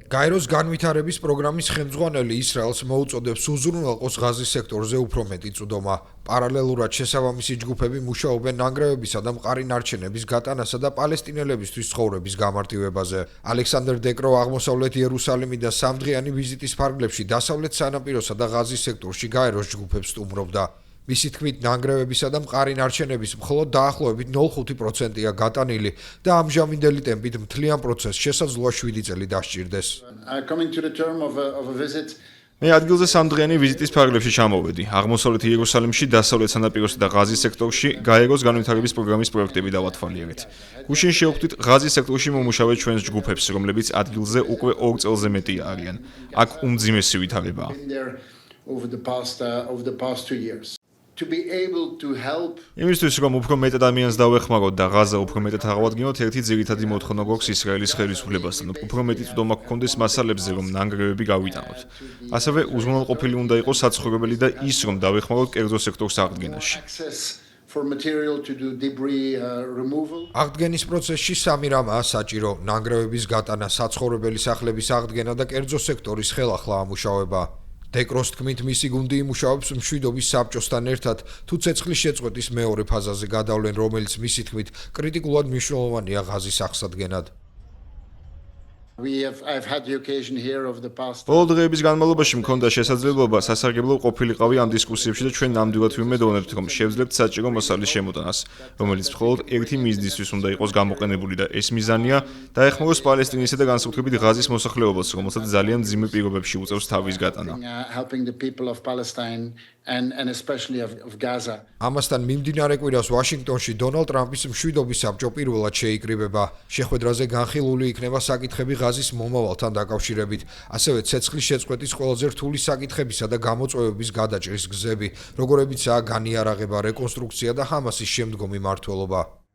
გაეროს განვითარების პროგრამის ხელმძღვანელი ისრაელს მოუწოდებს უზრუნველყოს ღაზის სექტორზე უფრო მეტი წვდომა. პარალელურად შესაბამისი ჯგუფები მუშაობენ ნანგრევებისა და მყარი ნარჩენების გატანასა და პალესტინელებისთვის ცხოვრების გამარტივებაზე. ალექსანდრ დეკრო აღმოსავლეთ იერუსალიმიდან სამდღიანი ვიზიტის ფარგლებში დასავლეთ სანაპიროსა და ღაზის სექტორში გაეროს ჯგუფებს სტუმრობდა. მისი თქმით, ნანგრევებისა და მყარი ნარჩენების მხოლოდ დაახლოებით 0.5%-ია გატანილი და ამჟამინდელი ტემპით მთლიან პროცესს შესაძლოა 7 წელი დასჭირდეს. მე ადგილზე სამდღიანი ვიზიტის ფარგლებში ჩამოვედი. აღმოსავლეთ იერუსალიმში, დასავლეთ სანაპიროსა და ღაზის სექტორში გაეროს განვითარების პროგრამის პროექტები დავათვალიერეთ. გუშინ შევხვდით ღაზის სექტორში მომუშავე ჩვენს ჯგუფებს, რომლებიც ადგილზე უკვე 2 წელზე მეტია არიან. აქ უმძიმესი ვითარებაა. იმისთვის, რომ უფრო მეტ ადამიანს დავეხმაროთ და ღაზა უფრო მეტად აღავადგინოთ, ერთი ძირითადი მოთხოვნა გვაქვს ისრაელის ხელისუფლებასთან, უფრო მეტი წვდომა გქონდეს მასალებზე, რომ ნანგრევები გავიტანოთ. ასევე უზრუნველყოფილი უნდა იყოს საცხოვრებელი და ის, რომ დავეხმაროთ კერძო სექტორს აღდგენაში. აღდგენის პროცესში სამი რამაა საჭირო: ნანგრევების გატანა, საცხოვრებელი სახლების აღდგენა და კერძო სექტორის ხელახლა ამუშავება. დეკროს თქმით, მისი გუნდი იმუშავებს მშვიდობის საბჭოსთან ერთად, თუ ცეცხლის შეწყვეტის მეორე ფაზაზე გადავლენ, რომელიც მისი თქმით კრიტიკულად მნიშვნელოვანია ღაზის აღსადგენად. ბოლო დღეების განმავლობაში მქონდა შესაძლებლობა სასარგებლო ყოფილიყავი ამ დისკუსიებში და ჩვენ ნამდვილად ვიმედოვნებთ, რომ შევძლებთ საჭირო მასალის შემოტანას, რომელიც მხოლოდ ერთი მიზნისთვის უნდა იყოს გამოყენებული და ეს მიზანია დაეხმაროს პალესტინისა და განსაკუთრებით ღაზის მოსახლეობას, რომელსაც ძალიან მძიმე პირობებში უწევს თავის გატანა. ამასთან მიმდინარე კვირას ვაშინგტონში დონალდ ტრამპის მშვიდობის საბჭო პირველად შეიკრიბება. შეხვედრაზე განხილული იქნება საკითხები ღაზის მომავალთან დაკავშირებით, ასევე ცეცხლის შეწყვეტის ყველაზე რთული საკითხებისა და გამოწვევების გადაჭრის გზები, როგორებიცაა განიარაღება, რეკონსტრუქცია და ჰამასის შემდგომი მმართველობა.